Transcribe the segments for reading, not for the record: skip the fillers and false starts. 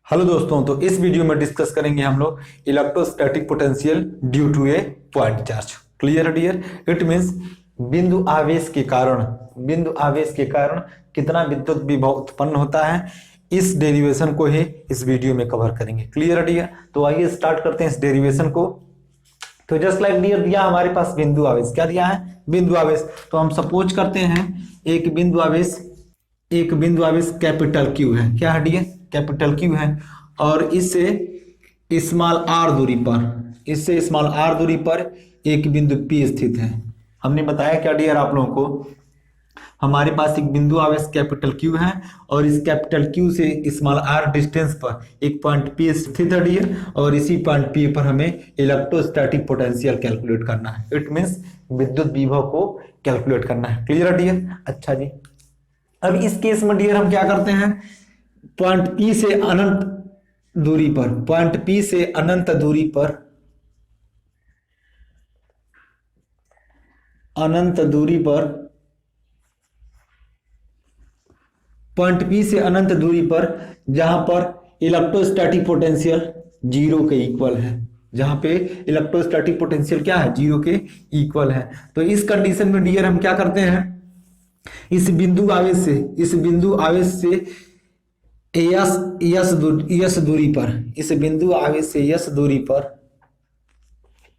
Hello दोस्तों, तो इस वीडियो में डिस्कस करेंगे हम लोग electrostatic potential due to a point charge. Clear dear? It means बिंदु आवेश के कारण कितना विद्युत विभव उत्पन्न होता है, इस डेरिवेशन को ही इस वीडियो में कवर करेंगे। Clear dear? तो आइए स्टार्ट करते हैं इस डेरिवेशन को। तो जस्ट लाइक डियर दिया हमारे पास बिंदु आवेश, क्या दिया है? बिंदु आवेश। तो हम सपोज करते हैं एक बिंदु आवेश कैपिटल क्यू है। क्या है डियर? कैपिटल क्यू है, और इससे स्मॉल आर दूरी पर एक बिंदु पी स्थित है। हमने बताया क्या डियर आप लोगों को, हमारे पास एक बिंदु आवेश कैपिटल क्यू है और इस कैपिटल क्यू से स्मॉल आर डिस्टेंस पर एक पॉइंट पी स्थित है डियर, और इसी पॉइंट पी पर हमें इलेक्ट्रोस्टैटिक पोटेंशियल कैलकुलेट करना है। इट मींस विद्युत विभव को कैलकुलेट करना है। Clear dear? अच्छा जी, अब इस केस में डियर हम क्या करते हैं, पॉइंट पी से अनंत दूरी पर पॉइंट पी से अनंत दूरी पर जहां पर इलेक्ट्रोस्टैटिक पोटेंशियल जीरो के इक्वल है, जहां पे इलेक्ट्रोस्टैटिक पोटेंशियल क्या है? जीरो के इक्वल है। तो इस कंडीशन में डियर हम क्या करते हैं, इस बिंदु आवेश से यस दूरी पर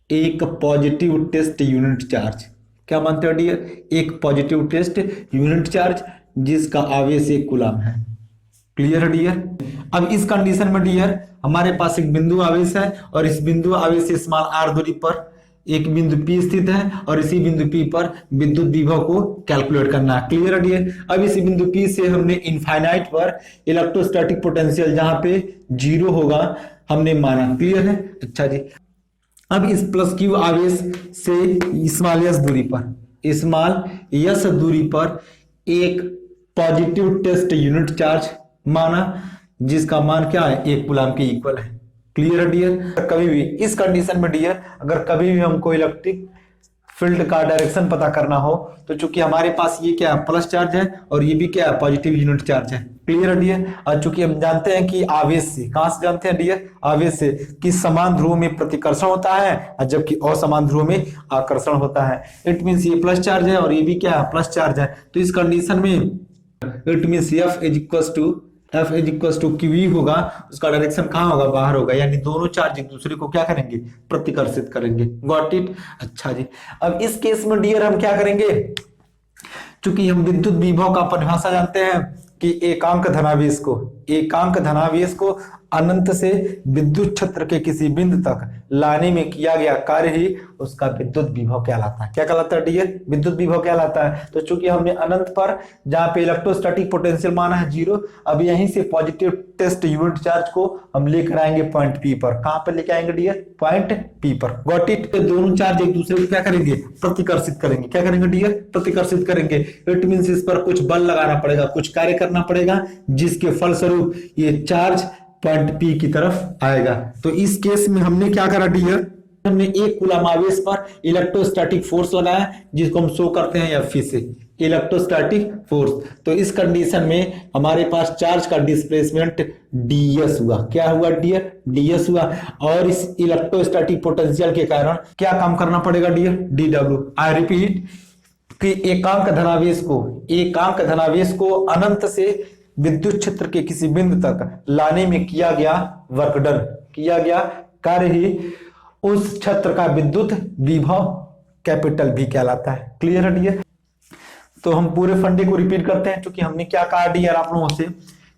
एक पॉजिटिव टेस्ट यूनिट चार्ज, क्या मानते हो डियर? एक पॉजिटिव टेस्ट यूनिट चार्ज जिसका आवेश 1 कूलम है। Clear dear? अब इस कंडीशन में डियर हमारे पास एक बिंदु आवेश है और इस बिंदु आवेश से स्मॉल आर दूरी पर एक बिंदु P स्थित है और इसी बिंदु P पर विद्युत विभव को कैलकुलेट करना है। Clear dear? अब इसी बिंदु P से हमने इनफाइनाइट पर इलेक्ट्रोस्टैटिक पोटेंशियल जहां पे जीरो होगा हमने माना। क्लियर है? अच्छा जी, अब इस प्लस क्यू आवेश से स्मॉल यस दूरी पर एक पॉजिटिव टेस्ट यूनिट चार्ज माना, जिसका मान क्या है? 1 कूलम के इक्वल है। Clear dear? कभी भी इस कंडीशन में डियर अगर कभी भी हमको इलेक्ट्रिक फील्ड का डायरेक्शन पता करना हो, तो चूंकि हमारे पास ये क्या है? प्लस चार्ज है और ये भी क्या है? पॉजिटिव यूनिट चार्ज है। Clear dear? और चूंकि हम जानते हैं कि आवेश से, कहां से जानते हैं डियर? आवेश से कि समान ध्रुव में प्रतिकर्षण होता है और जबकि असमान ध्रुव में आकर्षण होता है। इट मींस ये प्लस चार्ज है और ये भी क्या है? प्लस चार्ज है। तो इस कंडीशन में it means F is equal to QE होगा, उसका डायरेक्शन कहां होगा? बाहर होगा, यानी दोनों चार्ज एक दूसरे को क्या करेंगे? प्रतिकर्षित करेंगे। Got it? अच्छा जी, अब इस केस में डियर हम क्या करेंगे, चूंकि हम विद्युत विभव का परिभाषा जानते हैं कि एकांक धनावेश को अनंत से विद्युत क्षेत्र के किसी बिंदु तक लाने में किया गया कार्य ही उसका विद्युत विभव कहलाता है। क्या कहलाता है डियर? विद्युत विभव कहलाता है। तो चूंकि हमने अनंत पर जहां पे इलेक्ट्रोस्टैटिक पोटेंशियल माना है जीरो, अब यहीं से पॉजिटिव टेस्ट यूनिट चार्ज को हम लेकर आएंगे पॉइंट पी पर। कहां पर लेके आएंगे डियर? पॉइंट पी पर। Got it? दोनों चार्ज एक दूसरे को क्या करेंगे? प्रतिकर्षित करेंगे। क्या करेंगे डियर? प्रतिकर्षित करेंगे। इट मींस इस पर कुछ बल लगाना पड़ेगा, कुछ कार्य करना पड़ेगा, जिसके फलस्वरूप ये चार्ज पॉइंट पी की तरफ आएगा। तो इस केस में हमने क्या करा डियर, हमने 1 कूलम आवेश पर इलेक्ट्रोस्टैटिक फोर्स लगाया, जिसको हम शो करते हैं F से, इलेक्ट्रोस्टैटिक फोर्स। तो इस कंडीशन में हमारे पास चार्ज का डिस्प्लेसमेंट ds हुआ। क्या हुआ डियर? ds हुआ। और इस इलेक्ट्रोस्टैटिक पोटेंशियल के कारण क्या काम करना पड़ेगा डियर? dw। आई रिपीट कि एकांक धनावेश को अनंत से विद्युत क्षेत्र के किसी बिंदु तक लाने में किया गया कार्य ही उस क्षेत्र का विद्युत विभव कैपिटल V कहलाता है। Clear dear? तो हम पूरे फंडे को रिपीट करते हैं, क्योंकि हमने क्या कहा डियर आप लोगों से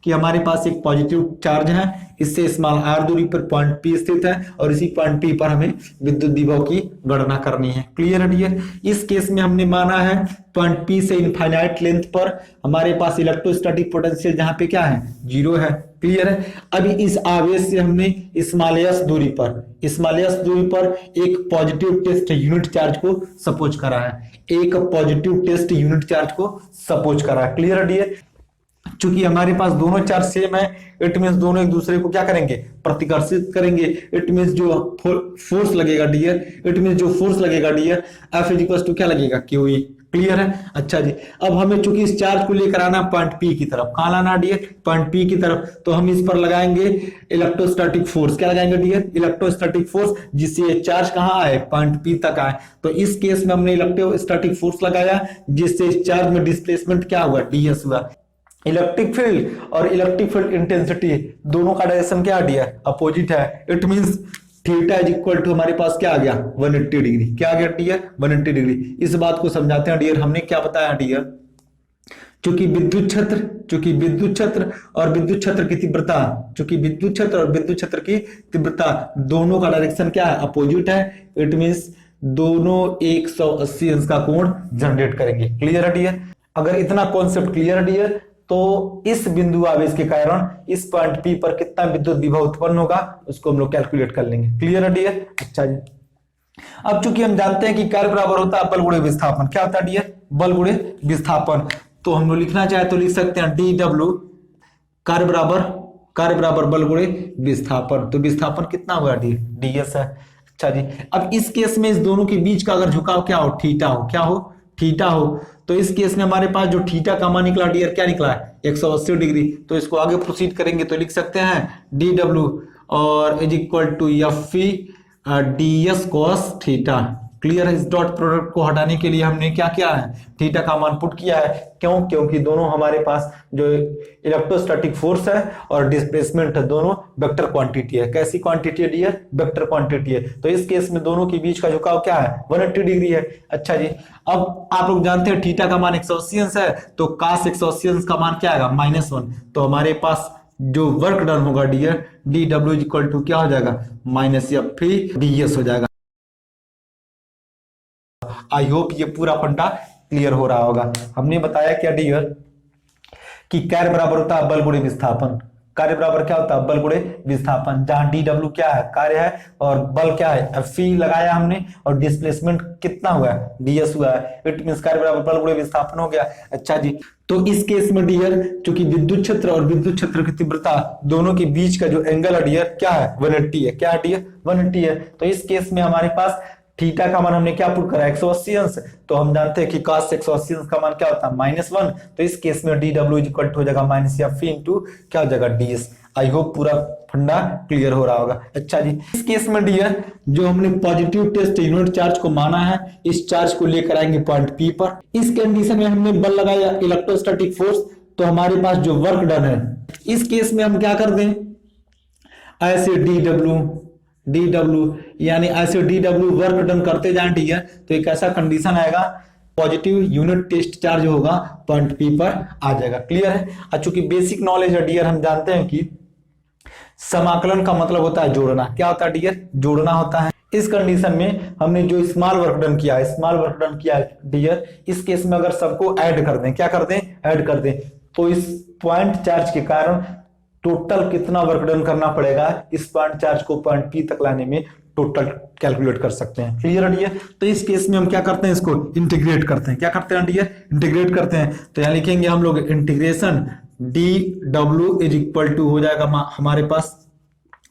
कि हमारे पास एक पॉजिटिव चार्ज है, इससे स्मॉल आर दूरी पर पॉइंट P स्थित है और इसी पॉइंट P पर हमें विद्युत विभव की गणना करनी है। Clear dear? इस केस में हमने माना है पॉइंट P से इनफाइनाइट लेंथ पर हमारे पास इलेक्ट्रोस्टैटिक पोटेंशियल जहां पे क्या है? जीरो है। क्लियर है? अभी इस आवेश से हमने स्मॉल s दूरी पर एक पॉजिटिव टेस्ट यूनिट चार्ज को सपोज करा है। Clear dear? चूंकि हमारे पास दोनों चार्ज सेम है, इट मींस दोनों एक दूसरे को क्या करेंगे? प्रतिकर्षित करेंगे। इट मींस जो फोर्स लगेगा dear, F is equal to क्या लगेगा? QE। क्लियर है। अच्छा जी, अब हमें चूंकि इस चार्ज को लेकर आना पॉइंट पी की तरफ, कहां लाना डियर, पॉइंट पी की तरफ, तो हम इस पर लगाएंगे इलेक्ट्रोस्टैटिक फोर्स। क्या लगाएंगे डियर, इलेक्ट्रोस्टैटिक फोर्स, जिससे ये चार्ज कहां आए, पॉइंट पी तक आए। तो इस केस में हमने इलेक्ट्रोस्टैटिक फोर्स लगाया, जिससे इस चार्ज में डिस्प्लेसमेंट क्या हुआ, डीएस हुआ। इलेक्ट्रिक फील्ड और इलेक्ट्रिक फील्ड इंटेंसिटी दोनों का डायरेक्शन क्या डियर, अपोजिट है। It means theta is equal to हमारे पास क्या आ गया, 180 डिग्री। क्या आ गया डियर, 180 डिग्री। इस बात को समझाते हैं डियर, हमने क्या बताया डियर, चूंकि विद्युत क्षेत्र और विद्युत क्षेत्र की तीव्रता, चूंकि विद्युत क्षेत्र और विद्युत क्षेत्र की तीव्रता दोनों का डायरेक्शन क्या है, अपोजिट है। इट मींस दोनों 180 अंश का कोण जनरेट करेंगे। क्लियर है डियर। अगर इतना कॉन्सेप्ट क्लियर है डियर, तो इस बिंदु आवेश के कारण इस पॉइंट पी पर कितना विद्युत विभव उत्पन्न होगा उसको हम लोग कैलकुलेट कर लेंगे। क्लियर है डियर। अच्छा जी, अब चूंकि हम जानते हैं कि कार्य बराबर होता है बल गुणे विस्थापन। क्या होता है डियर, बल गुणे विस्थापन। तो हम लोग लिखना चाहे तो लिख सकते हैं डी डब्ल्यू कार्य बराबर बल गुणे विस्थापन। तो विस्थापन कितना हुआ डी, डीएस है। अच्छा जी, अब इस केस में इस दोनों के बीच का अगर झुकाव क्या हो, थीटा हो, क्या हो, थीटा हो, तो इस केस में हमारे पास जो थीटा का मान निकला डियर, क्या निकला है, 180 डिग्री। तो इसको आगे प्रोसीड करेंगे तो लिख सकते हैं डी डब्ल्यू और is equal to F E D S cos theta. Clear है। इस डॉट प्रोडक्ट को हटाने के लिए हमने क्या किया है, थीटा का मान पुट किया है। क्यों, क्योंकि दोनों हमारे पास जो इलेक्ट्रोस्टैटिक फोर्स है और डिस्प्लेसमेंट है दोनों वेक्टर क्वांटिटी है। कैसी क्वांटिटी है डियर, वेक्टर क्वांटिटी है। तो इस केस में दोनों के बीच का झुकाव क्या है, 180 डिग्री है। अच्छा जी, अब आप लोग जानते हैं थीटा का मान 180 अंश है, तो cos 180 अंश का मान क्या आएगा, -1। तो हमारे पास जो वर्क डन होगा dear, D W equal to क्या हो जाएगा, minus F E D S हो जाएगा। आई होप ये पूरा फंडा क्लियर हो रहा होगा। हमने बताया क्या डियर कि कार्य बराबर होता है बल गुणे विस्थापन। कार्य बराबर क्या होता है, बल गुणे विस्थापन। जहां डी डब्ल्यू क्या है, कार्य है, और बल क्या है, एफ लगाया हमने, और डिस्प्लेसमेंट कितना हुआ है, डीएस हुआ है। इट मींस कार्य बराबर बल गुणे विस्थापन हो गया। अच्छा जी, तो इस केस में डियर चूंकि विद्युत क्षेत्र और विद्युत क्षेत्र की तीव्रता दोनों के बीच का जो एंगल है डियर क्या है, 180 है। क्या है डियर, 180 है। तो इस केस में हमारे पास थीटा का मान हमने क्या पुट करा, 180 अंश। तो हम जानते हैं कि cos 180 अंश का मान क्या होता है, -1। तो इस केस में डी डब्ल्यू इक्वल टू हो जाएगा माइनस एफ इंटू क्या हो जाएगा, डीएस। आई होप पूरा फंडा क्लियर हो रहा होगा। अच्छा जी, इस केस में डियर जो हमने पॉजिटिव टेस्ट यूनिट चार्ज को माना है, इस चार्ज को लेकर आएंगे पॉइंट पी पर। इस कंडीशन में हमने बल लगाया इलेक्ट्रोस्टैटिक फोर्स, तो हमारे पास जो वर्क डन है, इस केस में हम क्या कर दें, ऐसे डी डब्ल्यू यानी ऐसे डी डब्ल्यू वर्क डन करते जाएं डियर, तो एक ऐसा कंडीशन आएगा पॉजिटिव यूनिट टेस्ट चार्ज होगा पॉइंट पी पर आ जाएगा। क्लियर है। और चूंकि बेसिक नॉलेज है डियर, हम जानते हैं कि समाकलन का मतलब होता है जोड़ना। क्या होता है डियर, जोड़ना होता है। इस कंडीशन में हमने जो स्मॉल वर्क डन किया है डियर, इस केस में अगर सबको ऐड कर दें, क्या कर दें, ऐड कर दें, तो इस पॉइंट चार्ज के कारण टोटल कितना वर्क डन करना पड़ेगा, इस पॉइंट चार्ज को पॉइंट पी तक लाने में टोटल कैलकुलेट कर सकते हैं। क्लियर है डियर। तो इस केस में हम क्या करते हैं, इसको इंटीग्रेट करते हैं। क्या करते हैं डियर, इंटीग्रेट करते हैं। तो यहां लिखेंगे हम लोग integration D W is equal to हो जाएगा हमारे पास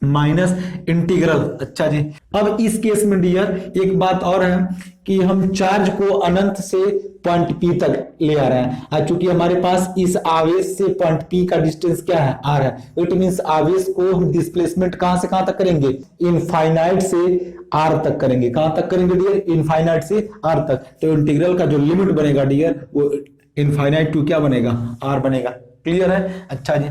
माइनस इंटीग्रल। अच्छा जी, अब इस केस में डियर एक बात और है कि हम चार्ज को अनंत से पॉइंट पी तक ले आ रहे हैं। चूंकि हमारे पास इस आवेश से पॉइंट पी का डिस्टेंस क्या है, आर है। इट मींस आवेश को हम डिस्प्लेसमेंट कहां से कहां तक करेंगे, इनफाइनाइट से आर तक करेंगे। कहां तक करेंगे डियर, इनफाइनाइट से आर तक। तो इंटीग्रल का जो लिमिट बनेगा डियर, वो इनफाइनाइट टू क्या बनेगा, आर बनेगा। क्लियर है। अच्छा जी,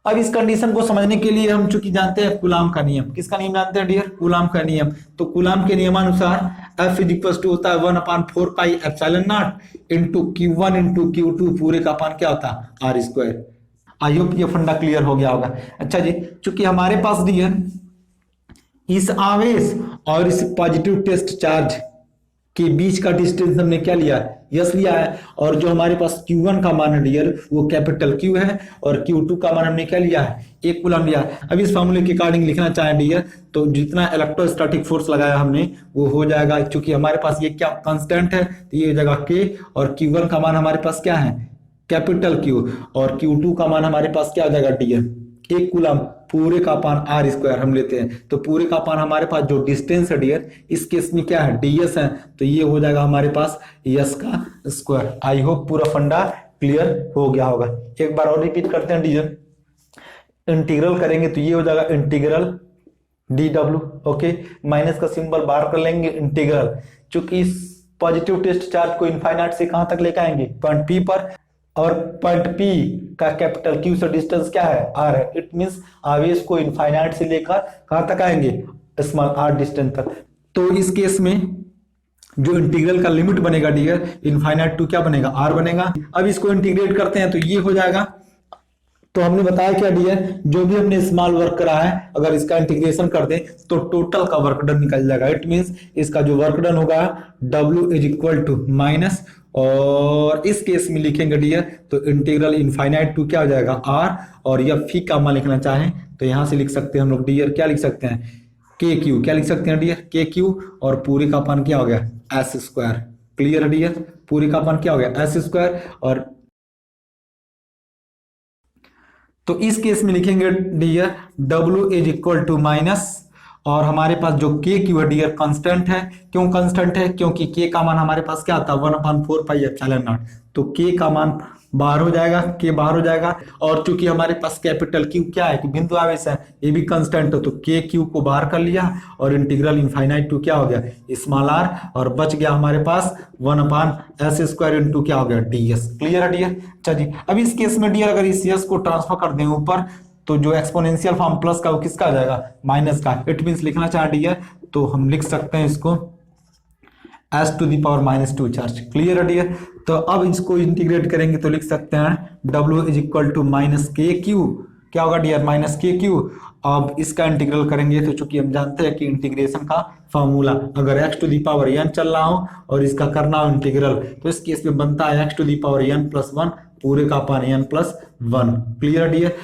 अब इस कंडीशन को समझने के लिए हम चूंकि जानते हैं कूलाम का नियम। किसका नियम जानते हैं डियर, कूलाम का नियम। तो कूलाम के नियमानुसार F इज इक्वल टू होता है 1/4 pi epsilon not into Q1 into Q2 पूरे का पान क्या होता है, R स्क्वायर। आई होप ये फंडा क्लियर हो गया होगा। अच्छा जी, चूंकि हमारे पास डियर इस आवेश और इस पॉजिटिव टेस्ट चार्ज के बीच का डिस्टेंस हमने क्या लिया, यस लिया है। और जो हमारे पास Q1 का मान है डियर, वो कैपिटल Q है, और Q2 का मान हमने क्या लिया है, 1 कूलम लिया है। अब इस फॉर्मूले के अकॉर्डिंग लिखना चाहें डियर, तो जितना इलेक्ट्रोस्टैटिक फोर्स लगाया हमने वो हो जाएगा, क्योंकि हमारे पास ये क्या कांस्टेंट है, तो ये हो जाएगा K, और Q1 का मान हमारे पास क्या है, कैपिटल Q, और Q2 का मान हमारे पास क्या हो जाएगा डियर, 1 कूलम पूरे का अपान आर स्क्वायर हम लेते हैं, तो पूरे का अपान हमारे पास जो डिस्टेंस है डियर, इस केस में क्या है ds है, तो ये हो जाएगा हमारे पास s का स्क्वायर। आई होप पूरा फंडा क्लियर हो गया होगा। एक बार और रिपीट करते हैं डियर, इंटीग्रल करेंगे तो ये हो जाएगा इंटीग्रल dw, ओके, माइनस का सिंबल बाहर कर लेंगे इंटीग्रल, चूंकि पॉजिटिव टेस्ट चार्ज को इनफाइनाइट से कहां तक लेकर आएंगे पॉइंट P पर, और पॉइंट P का कैपिटल Q से डिस्टेंस क्या है r है, इट मींस आवेश को इनफाइनाइट से लेकर कहां तक आएंगे स्मॉल r डिस्टेंस तक। तो इस केस में जो इंटीग्रल का लिमिट बनेगा डियर इनफाइनाइट टू क्या बनेगा r बनेगा। अब इसको इंटीग्रेट करते हैं तो ये हो जाएगा, तो हमने बताया क्या डियर, जो भी हमने स्मॉल वर्क करा है अगर इसका इंटीग्रेशन कर दें तो टोटल का वर्क डन निकल जाएगा। इट मींस इसका जो वर्क डन होगा W is equal to minus, और इस केस में लिखेंगे डियर तो इंटीग्रल इनफाइनाइट टू क्या हो जाएगा r, और या फी का मान लिखना चाहें तो यहां से लिख सकते हैं हम लोग डियर, क्या लिख सकते हैं KQ, क्या लिख सकते हैं डियर KQ, और पूरे का मान क्या हो गया s स्क्वायर। क्लियर है डियर, पूरे का मान क्या हो गया s स्क्वायर। और तो इस केस में लिखेंगे dear W is equal to minus, और हमारे पास जो KQ है डियर कांस्टेंट है। क्यों कांस्टेंट है, क्योंकि K का मान हमारे पास क्या आता है 1/4πε0, तो K का मान बाहर हो जाएगा, K बाहर हो जाएगा, और चूंकि हमारे पास कैपिटल Q क्या है कि बिंदु आवेश है, ये भी कांस्टेंट है, तो KQ को बाहर कर लिया और इंटीग्रल इनफाइनाइट टू क्या हो गया स्मॉल r, और बच गया हमारे पास 1/s² इंटू क्या हो गया ds। क्लियर है डियर। चलिए अब इस केस में डियर अगर इस s को ट्रांसफर कर दें ऊपर, तो जो एक्सपोनेंशियल फॉर्म प्लस का वो किसका आ जाएगा माइनस का। इट मींस लिखना चाहे डियर तो हम लिख सकते हैं इसको s⁻² चार्ज। क्लियर है डियर। तो अब इसको इंटीग्रेट करेंगे तो लिख सकते हैं W is equal to minus KQ, क्या होगा डियर माइनस KQ। अब इसका इंटीग्रल करेंगे तो चूंकि हम जानते हैं कि इंटीग्रेशन का फॉर्मूला अगर x⁻n चल रहा हो और इसका करना हो इंटीग्रल, तो इस केस में बनता है x⁻n+1 पूरे का अपान n+1। Clear dear.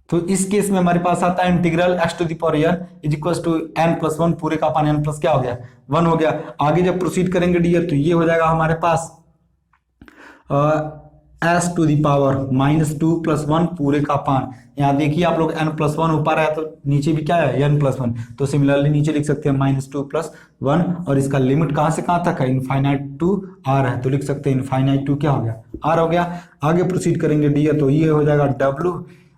तो इस केस में हमारे पास आता है integral x⁻n is equal to n+1 पूरे का अपान n+ क्या हो गया 1 हो गया। आगे जब प्रोसीड करेंगे डियर तो ये हो जाएगा हमारे पास s⁻² + 1 पूरे का अपान, यहाँ देखिए आप लोग n+1 ऊपर है तो नीचे भी क्या है n+1, तो सिमिलरली नीचे लिख सकते हैं -2 + 1, और इसका लिमिट कहां से कहां तक है इनफाइनाइट टू r है, तो लिख सकते हैं इनफाइनाइट टू क्या हो गया r हो गया। आगे प्रोसीड करेंगे डियर तो ये हो जाएगा W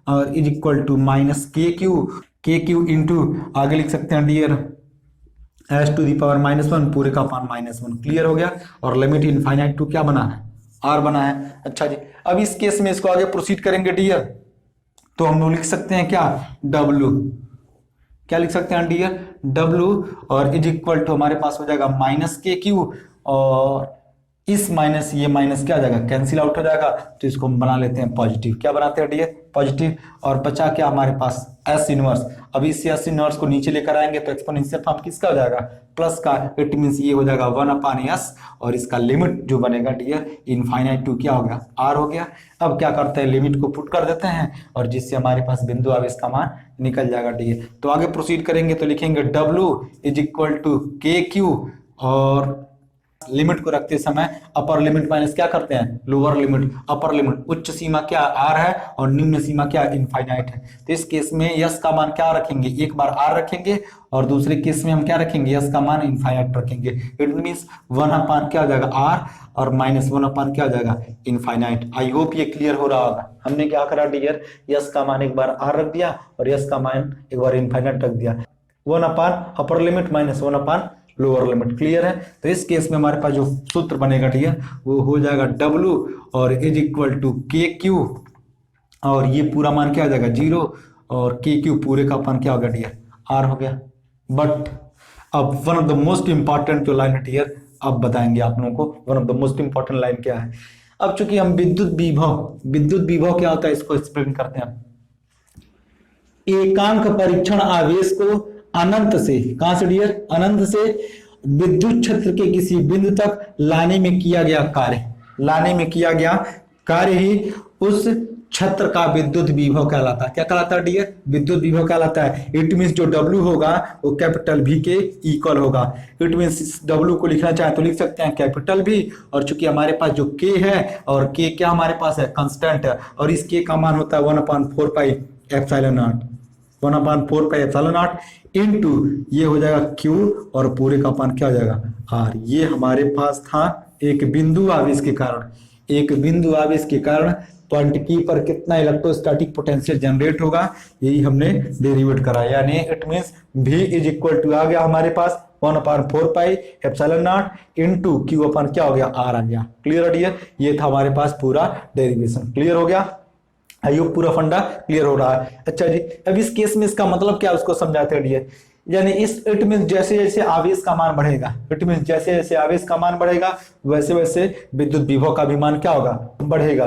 is equal to minus KQ into आगे लिख सकते हैं डियर s⁻−1 पूरे का अपान -1। क्लियर हो गया, और लिमिट इनफाइनाइट टू क्या बना है r बना है। अच्छा जी, अब इस केस में इसको आगे प्रोसीड करेंगे डियर तो हम लोग लिख सकते हैं क्या W, क्या लिख सकते हैं डियर W, और इज इक्वल टू हमारे पास हो जाएगा माइनस KQ, और इस माइनस ये माइनस क्या आ जाएगा कैंसिल आउट हो जाएगा, तो इसको हम बना लेते हैं पॉजिटिव। क्या बनाते हैं डियर पॉजिटिव, और बचा क्या हमारे पास S इनवर्स। अभी इस S इनवर्स को नीचे लेकर आएंगे तो एक्सपोनेंशियल फॉर्म किसका हो जाएगा प्लस का, इट मींस ये हो जाएगा 1/s, और इसका लिमिट जो बनेगा डियर इनफाइनाइट टू क्या हो गया r हो गया। अब क्या करते हैं लिमिट को पुट कर देते हैं, और जिससे हमारे पास बिंदु आवेश का मान निकल जाएगा डियर। तो आगे प्रोसीड करेंगे तो लिखेंगे W is equal to KQ, और लिमिट को रखते समय अपर लिमिट माइनस क्या करते हैं लोअर लिमिट, अपर लिमिट उच्च सीमा क्या r है और निम्न सीमा क्या इनफाइनाइट है। तो इस केस में यस का मान क्या रखेंगे, एक बार r रखेंगे और दूसरे केस में हम क्या रखेंगे यस का मान इनफाइनाइट रखेंगे। इट मींस 1/, क्या हो जाएगा r, और -1/, क्या हो जाएगा इनफाइनाइट। आई होप ये क्लियर हो रहा होगा। हमने क्या करा डियर यस का मान एक बार r रख दिया और यस का मान एक बार इनफाइनाइट रख दिया, 1/ upper limit -1/ lower limit. Clear है। तो इस केस में हमारे पास जो सूत्र बनेगा डियर वो हो जाएगा W और इज इक्वल टू KQ, और ये पूरा मान क्या हो जाएगा 0, और KQ पूरे का मान क्या हो गया डियर R हो गया। बट अब one of the most important जो लाइन है डियर अब बताएंगे आप लोगों को, one of the most important line क्या है। अब चूंकि हम विद्युत विभव क्या होता है इसको एक्सप्लेन करते हैं। एकांक परीक्षण आवेश को अनंत से, कहां से डियर अनंत से विद्युत क्षेत्र के किसी बिंदु तक लाने में किया गया कार्य ही उस क्षेत्र का विद्युत विभव कहलाता है। क्या कहलाता है डियर विद्युत विभव कहलाता है। इट मींस जो W होगा वो कैपिटल V के इक्वल होगा। इट मींस W को लिखना चाहे तो लिख सकते हैं कैपिटल V, और चूंकि हमारे पास जो K है और K क्या हमारे पास है कांस्टेंट है, और इस K का मान होता है 1/4π एप्सिलॉन नॉट 1/4πε0 इनटू ये हो जाएगा Q और पूरे का अपान क्या हो जाएगा R। ये हमारे पास था एक बिंदु आवेश के कारण, एक बिंदु आवेश के कारण पॉइंट P पर कितना इलेक्ट्रोस्टैटिक पोटेंशियल जनरेट होगा, यही हमने डेरिवेट करा। यानी it means V is equal to आ गया हमारे पास 1/4πε0 इनटू Q अपन क्या हो गया R आ गया। क्लियर डियर, ये था हमारे पास पूरा डेरिवेशन। क्लियर हो गया, आइयो पूरा फंडा क्लियर हो रहा है। अच्छा जी, अब इस केस में इसका मतलब क्या उसको समझाते हैं डियर। यानी इस इट मीन जैसे जैसे आवेश का मान बढ़ेगा, इट मीन जैसे जैसे आवेश का मान बढ़ेगा वैसे वैसे विद्युत विभव का भी मान क्या होगा बढ़ेगा।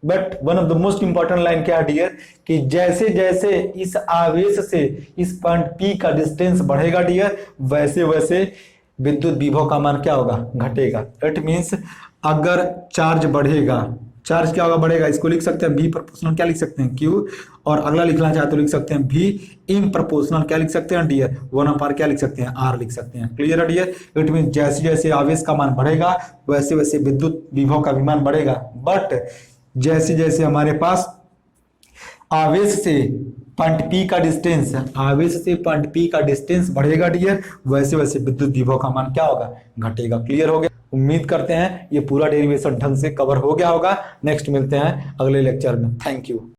But one of the most important line क्या है डियर कि जैसे जैसे इस आवेश से इस पॉइंट P का डिस्टेंस बढ़ेगा डियर वैसे वैसे विद्युत विभव का मान क्या होगा घटेगा। इट मीन्स अगर चार्ज बढ़ेगा, चार्ज क्या होगा बढ़ेगा, इसको लिख सकते हैं V प्रोपोर्शनल क्या लिख सकते हैं Q, और अगला लिखना चाहे तो लिख सकते हैं V इन प्रोपोर्शनल क्या लिख सकते हैं डियर 1/r क्या लिख सकते हैं R लिख सकते हैं। क्लियर है डियर, इट मीन जैसे जैसे आवेश का मान बढ़ेगा वैसे वैसे विद्युत विभव का भी मान बढ़ेगा। बट जैसे जैसे हमारे पास आवेश से पॉइंट P का डिस्टेंस, आवेश से पॉइंट P का डिस्टेंस बढ़ेगा डियर वैसे वैसे विद्युत विभव का मान क्या होगा घटेगा। क्लियर हो गया, उम्मीद करते हैं ये पूरा डेरिवेशन ढंग से कवर हो गया होगा। नेक्स्ट मिलते हैं अगले लेक्चर में। Thank you.